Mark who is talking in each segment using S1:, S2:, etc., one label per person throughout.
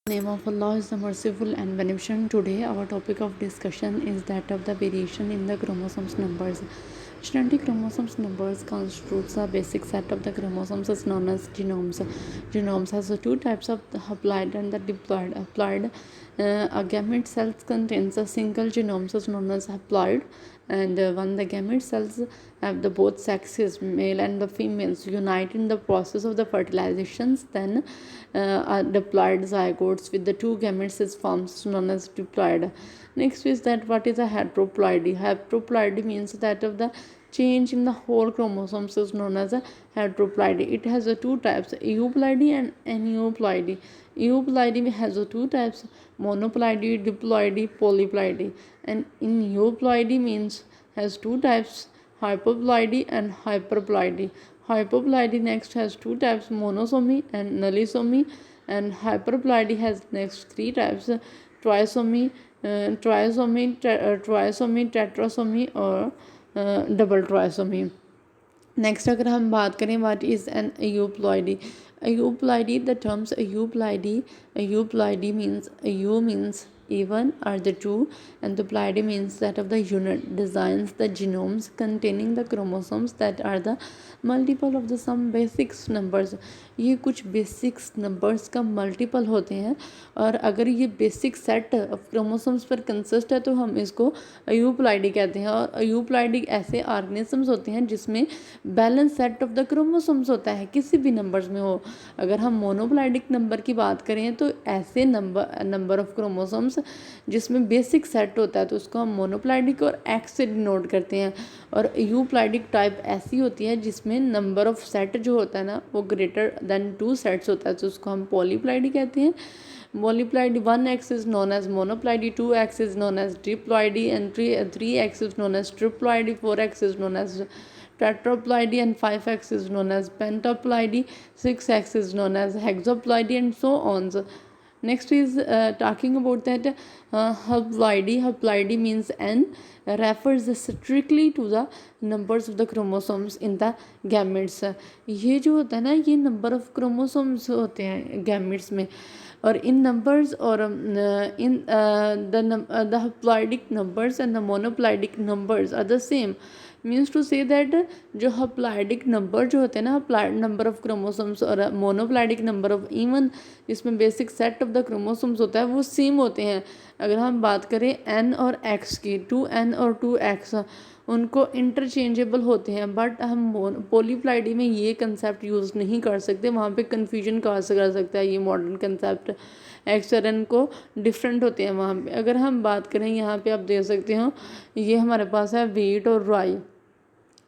S1: Name of Allah is the merciful and beneficent. Today our topic of discussion is that of the variation in the chromosomes numbers. Genetic chromosomes numbers constitutes a basic set of the chromosomes is known as genomes. Genomes has two types of the haploid and the diploid. Haploid, a gamete cell contains a single genome is known as haploid, and when the gamete cells have the both sexes, male and the females, unite in the process of the fertilizations, then diploid zygotes with the two gametes is forms known as diploid. Next is that what is a heteroploidy. Heteroploidy means that of the change in the whole chromosomes is known as a heteroploidy. It has two types, euploidy and aneuploidy. Euploidy has two types, monoploidy, diploidy, polyploidy. And in euploidy means has two types, hypoploidy and hyperploidy. Hypoploidy next has two types, monosomy and nullisomy, and hyperploidy has next three types, trisomy, tetrasomy और double trisomy. Next अगर हम बात करें what is an euploidy. Euploidy, the terms euploidy means eu means even or the two, and the ploidy means that of the unit, designs the genomes containing the chromosomes that are the multiple of the some basic numbers. ये कुछ basics numbers का multiple होते हैं, और अगर ये basic set of chromosomes पर consist है तो हम इसको यूप्लॉइडी कहते हैं. और यूप्लॉइडी ऐसे ऑर्गेनिजम्स होते हैं जिसमें balance set of the chromosomes होता है, किसी भी नंबर्स में हो. अगर हम मोनोप्लॉइडिक नंबर की बात करें तो ऐसे नंबर ऑफ क्रोमोसोम्स जिसमें बेसिक सेट होता है तो उसको हम मोनोप्लॉइडिक और एक्स से डिनोट करते हैं. और यूप्लॉइडिक टाइप ऐसी होती है जिसमें नंबर ऑफ सेट जो होता है ना वो ग्रेटर देन टू सेट्स होता है, तो उसको हम पॉलीप्लॉइडी कहते हैं. Polyploidy 1x is known as monoploidy, 2x is known as diploidy, and 3x is known as triploidy, 4x is known as tetraploidy, and 5x is known as pentaploidy, 6x is known as hexaploidy, and so on. Next is talking about that haploidy. Haploidy means n, refers strictly to the numbers of the chromosomes in the gametes. ये जो होता है ना ये number of chromosomes होते हैं gametes में, और इन नंबर्स और in the haploidic numbers and the monoploidic numbers are the same. Means to say that जो हप्लाइडिक नंबर जो होते हैं ना, हप्लाइड नंबर ऑफ क्रोमोसोम्स और मोनोप्लाइडिक नंबर ऑफ इवन जिसमें basic set of the chromosomes होता है वो सेम होते हैं. अगर हम बात करें n और x की, 2n और 2x उनको इंटरचेंजेबल होते हैं, बट हम पॉलीप्लाइडी में ये कंसेप्ट यूज़ नहीं कर सकते, वहाँ पे कन्फ्यूजन कर सकता है ये मॉडर्न कंसेप्ट. एक्स और एन को डिफरेंट होते हैं वहाँ पे. अगर हम बात करें यहाँ पे आप देख सकते हो ये हमारे पास है वीट और राई.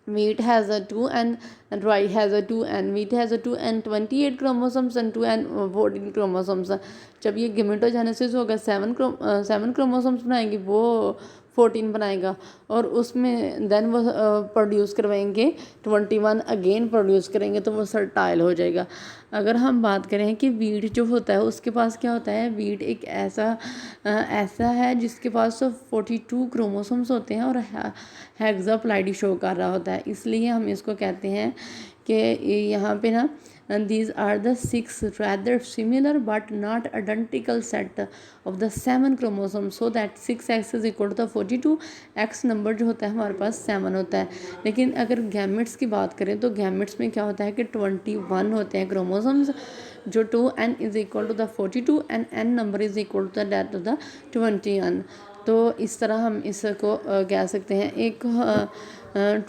S1: Wheat has a 2 and rye has a 2 and wheat has a 2 and 28 chromosomes and 2 and 14 chromosomes. जब ये गेमेटोजेनेसिस होगा 7 क्रोमोसोम्स बनाएंगे, वो 14 बनाएगा, और उसमें देन वो प्रोड्यूस करवाएंगे 21 अगेन प्रोड्यूस करेंगे तो वो फर्टाइल हो जाएगा. अगर हम बात करें कि वीट जो होता है उसके पास क्या होता है, वीट एक ऐसा है जिसके पास 42 क्रोमोसोम्स होते हैं और हेक्साप्लॉइडी शो कर रहा होता है, इसलिए हम इसको कहते हैं कि यहाँ पे ना these are the 6 rather similar but not identical set of the 7 chromosomes, so that 6x is equal to the 42. x number जो होता है हमारे पास 7 होता है. लेकिन अगर गैमेट्स की बात करें तो गैमेट्स में क्या होता है कि 21 होते हैं क्रोमोसोम्स, जो 2n is equal to the 42 and n number is equal to that of the 21. तो इस तरह हम इसको कह सकते हैं. एक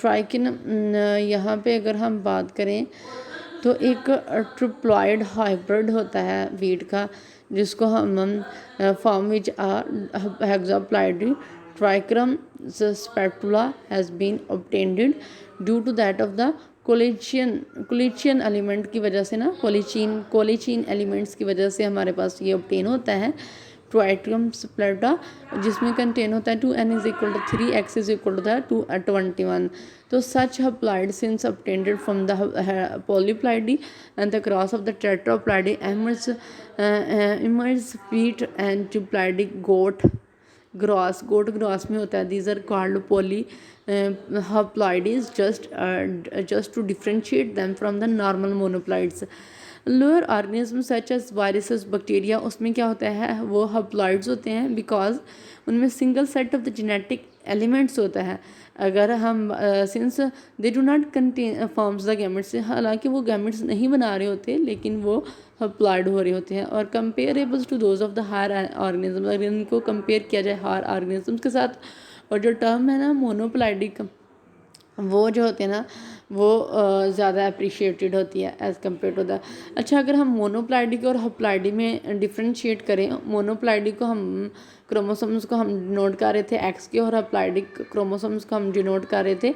S1: ट्राइकिन यहाँ पे अगर हम बात करें तो एक ट्रिप्लॉइड हाइब्रिड होता है वीट का, जिसको हम form which hexaploidy triticum spelta has been obtained due to that of the colchicine element की वजह से ना, कोलिचीन एलिमेंट्स की वजह से हमारे पास ये ऑब्टेन होता है ट्राइट्रियम स्प्लेटा, जिसमें कंटेन होता है 2n is equal to 3x is equal to the 21. तो such haploid since obtained from the polyploidy and the cross of the tetraploidy emerge wheat and diploidic goat grass में होता है. These are called poly haploids just to differentiate them from the normal monoploids. Lower organism such as viruses bacteria, उसमें क्या होता है, वो हप्लॉइड्स होते हैं बिकॉज उनमें single set of the genetic elements होता है। अगर हम since they do not contain forms the gametes, हालांकि वो गैमेट्स नहीं बना रहे होते लेकिन वो हप्लॉइड हो रहे होते हैं। और comparables to those of the higher organism, अगर इनको कंपेयर किया जाए हायर ऑर्गेनिज्म के साथ। और जो टर्म है ना मोनोप्लाइडिक, वो जो होते हैं ना वो ज़्यादा अप्रिशिएटेड होती है एज़ कम्पेयर टू द। अच्छा, अगर हम मोनोप्लाइडी और हप्लाइडी में डिफ्रेंशिएट करें, मोनोप्लाइडी को हम क्रोमोसोम्स को हम डिनोट कर रहे थे एक्स के, और हप्लाइडिक क्रोमोसोम्स को हम डिनोट कर रहे थे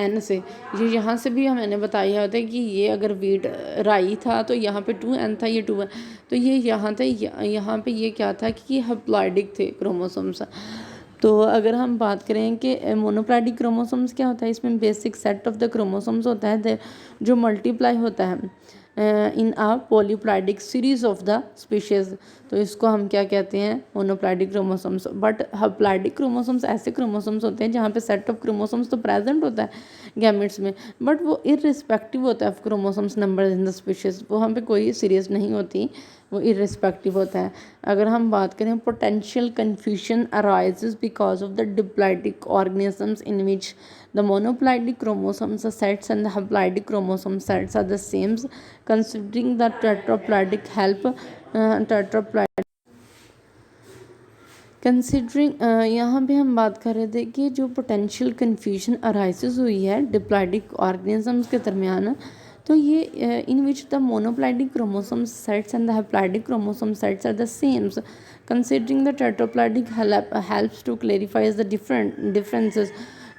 S1: एन से। ये यहाँ से भी मैंने बताया होता है कि ये अगर वीट राई था तो यहाँ पे 2n था, ये 2 है, तो ये यहाँ था, यहाँ पे ये क्या था कि ये हप्लाइडिक थे क्रोमोसोम्स। तो अगर हम बात करें कि मोनोप्लाइडिक क्रोमोसोम्स क्या होता है, इसमें basic set of the chromosomes होता है जो मल्टीप्लाई होता है इन अ पॉलीप्लाइडिक सीरीज ऑफ द स्पीशीज़, तो इसको हम क्या कहते हैं, मोनोप्लाइडिक क्रोमोसोम्स। बट हप्लाइडिक क्रोमोसोम्स ऐसे क्रोमोसोम्स होते हैं जहाँ पे सेट ऑफ क्रोमोसोम्स तो प्रेजेंट होता है गैमेट्स में, बट वो इररिस्पेक्टिव होता है of chromosomes number in the species, वो हम पे कोई सीरीज नहीं होती, वो इररिस्पेक्टिव होता है। अगर हम बात करें potential confusion arises because of the diploidic organisms in which the monoploidic chromosomes sets and the haploidic chromosome sets are the same, considering the tetraploidic help tetraploid considering यहाँ पे हम बात कर रहे थे कि जो पोटेंशियल कन्फ्यूजन अराइसिस हुई है डिप्लॉइडिक ऑर्गेनिजम्स के दरमियान, तो ये in which the monoploidic chromosome sets and the haploidic chromosome sets are the same, considering the tetraploidic helps to clarify the differences,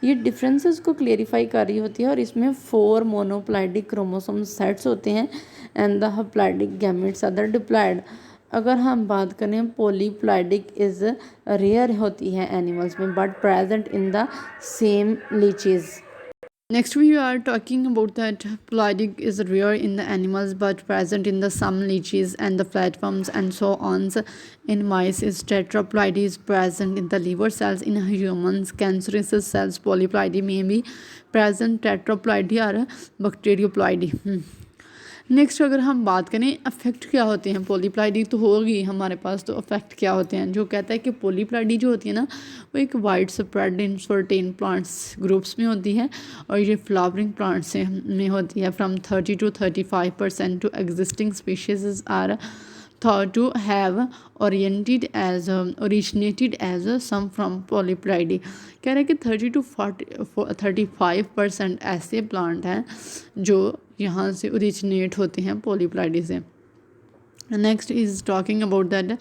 S1: ये डिफरेंसेस को क्लेरिफाई कर रही होती है। और इसमें 4 मोनोप्लाइडिक क्रोमोसोम सेट्स होते हैं and the haploidic gametes are the diploid. अगर हम बात करें पॉलीप्लाइडिक इज़ रेयर होती है एनिमल्स में but present in the same leeches. Next we are talking about that ploidic is rare in the animals but present in the some leeches and the flatworms and so on. In mice is tetraploidy is present in the liver cells. In humans cancerous cells polyploidy may be present, tetraploidy or bacterioploidy. Next अगर हम बात करें affect क्या होते हैं, पॉलीप्लाइडी तो होगी हमारे पास, तो अफेक्ट क्या होते हैं, जो कहता है कि पॉलीप्लाइडी जो होती है ना वो एक wide spread in certain plants groups में होती है, और ये फ्लावरिंग प्लांट्स में होती है। From 30 to 35% to existing species are thought to have originated as some from polyploidy। कह रहे हैं कि 30 to 35% ऐसे प्लांट हैं जो यहाँ से ओरिजिनेट होते हैं पॉलीप्लाइडी से। Next is talking about that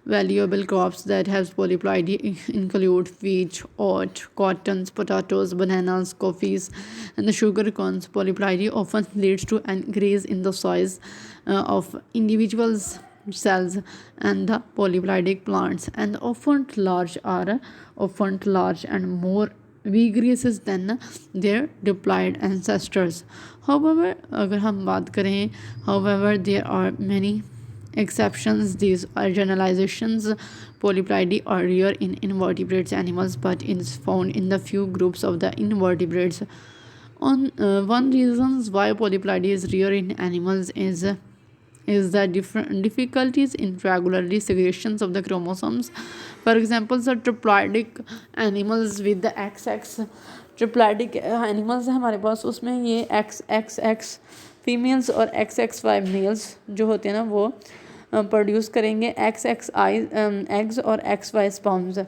S1: valuable crops that has polyploidy include wheat, oat, cottons, potatoes, bananas, coffees, and the sugar cones. Polyploidy often leads to an increase in the size of individuals cells and the polyploidic plants and often large and more vigorous than their diploid ancestors. However, अगर हम बात करें, however there are many exceptions. These are generalizations. Polyploidy are rare in invertebrates animals but is found in the few groups of the invertebrates. One reasons why polyploidy is rare in animals is the difficulties in regularly segregations of the chromosomes. For example, the triploidic animals with the XX triploidic animals है हमारे पास, उसमें ये XXX females और XXY males जो होते हैं ना वो प्रोड्यूस करेंगे XXI एग्स और XY स्पर्म्स।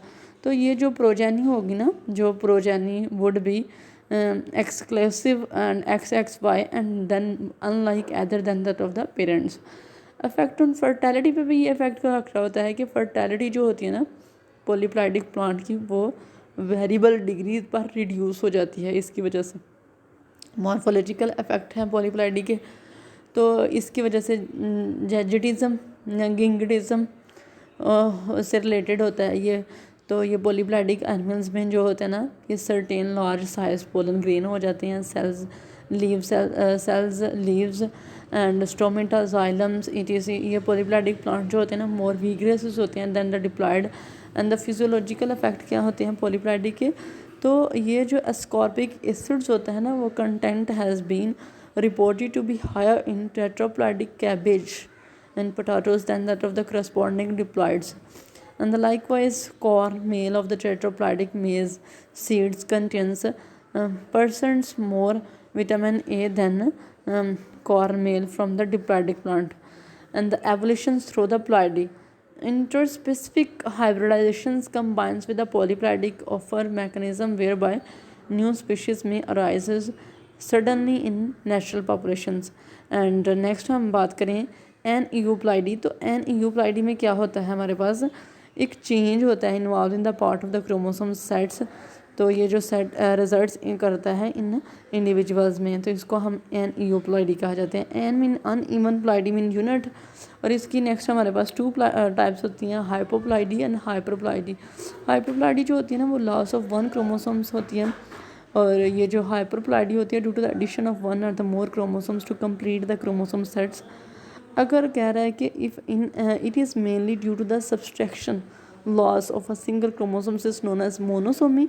S1: तो ये जो प्रोजेनी होगी ना, जो progeny would be exclusive and XXY and then unlike other than that of the parents. Affect on fertility पे भी ये इफेक्ट का रखा होता है कि फर्टैलिटी जो होती है ना पॉलीप्लाइडिक प्लांट की वो वेरिएबल डिग्री पर रिड्यूस हो जाती है इसकी वजह से। मॉर्फोलॉजिकल इफेक्ट हैं पॉलीप्लाइडी के, तो इसकी वजह से जेजिटिज्म गिंगटिज्म से रिलेटेड होता है ये। तो ये पॉलीप्लाइडिक एनिमल्स में जो होता है ना ये certain large size pollen grain हो जाते हैं, cells leaves and stomata xylems etc। ये पॉलीप्लाइडिक प्लांट जो होते हैं ना मोर विग्रेस होते हैं than the diploid. And the physiological effect क्या होते हैं पॉलीप्लाइडिक के, तो ये जो एस्कॉर्बिक एसिड्स होता है ना वो content has been reported to be higher in tetraploidic cabbage and potatoes than that of the corresponding diploids. And the likewise corn meal of the tetraploidic maize seeds contains percents more vitamin A than corn meal from the diploidic plant. And the evolutions through the ploidy. Interspecific hybridizations combines with the polyploidic offer mechanism whereby new species may arise suddenly in natural populations. And next हम बात करें N यूप्लाइडी, तो N यूप्लाइडी में क्या होता है, हमारे पास एक चेंज होता है involve in the part of the chromosome sets. तो ये जो सेट रिजल्ट्स करता है इन इंडिविजुअल्स में, तो इसको हम एन यूप्लाइडी कहा जाते हैं। An mean uneven ploidy mean unit. और इसकी नेक्स्ट हमारे पास टू टाइप्स होती हैं, हाइपोप्लाइडी एंड हाइपरप्लाइडी। हाइपरप्लाइडी जो होती है ना वो लॉस ऑफ वन क्रोमोसोम्स होती है, और ये जो हाइपरप्लाइडी होती है due to the addition of one or the more chromosomes to complete the chromosome sets. अगर कह रहा है कि if in it is mainly due to the subtraction loss of a single chromosomes is known as monosomy,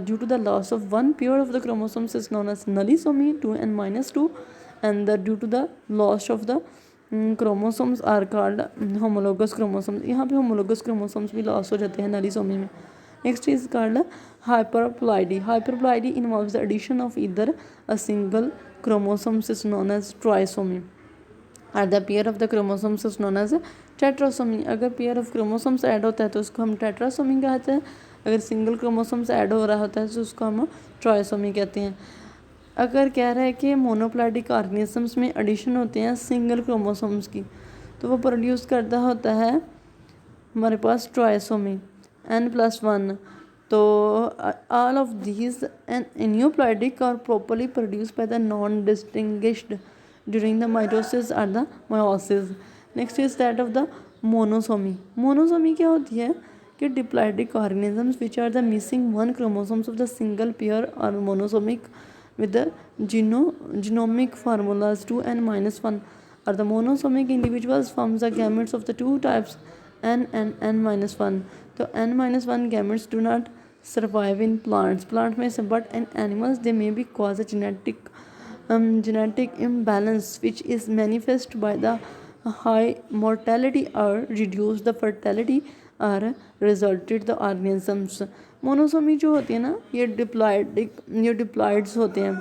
S1: due to the loss of one pair of the chromosomes is known as nullisomy 2 and -2, and due to the loss of the chromosomes are called homologous chromosomes। यहाँ पे homologous chromosomes भी loss हो जाते हैं नलीसोमी में। Next is called hyperploidy। hyperploidy involves the addition of either a single chromosomes is known as trisomy or the pair of the chromosomes is known as tetrasomy। अगर pair of chromosomes add होता है तो उसको हम tetrasomy कहते हैं, अगर single chromosomes add हो रहा होता है तो उसको हम ट्राइसोमी कहते हैं। अगर कह रहा है कि मोनोप्लाइडिक ऑर्गेनिजम्स में एडिशन होते हैं सिंगल क्रोमोसोम्स की, तो वो प्रोड्यूस करता होता है हमारे पास ट्राइसोमी n+1। तो all of these aneuploidic are properly produce by the non distinguished during the mitosis और the meiosis. Next is that of the monosomy. Monosomy क्या होती है कि diploidic organisms which are the missing one chromosomes of the single pair are monosomic with the genomic formulas 2 and -1, or the monosomic individuals forms the gametes of the two types n and n-1। तो n-1 gametes do not survive in plant में से, but in animals they may be cause a genetic imbalance which is manifest by the high mortality or reduce the fertility और resulted the organisms. Monosomy जो होती है ना ये डिप्लॉइड्स होते हैं।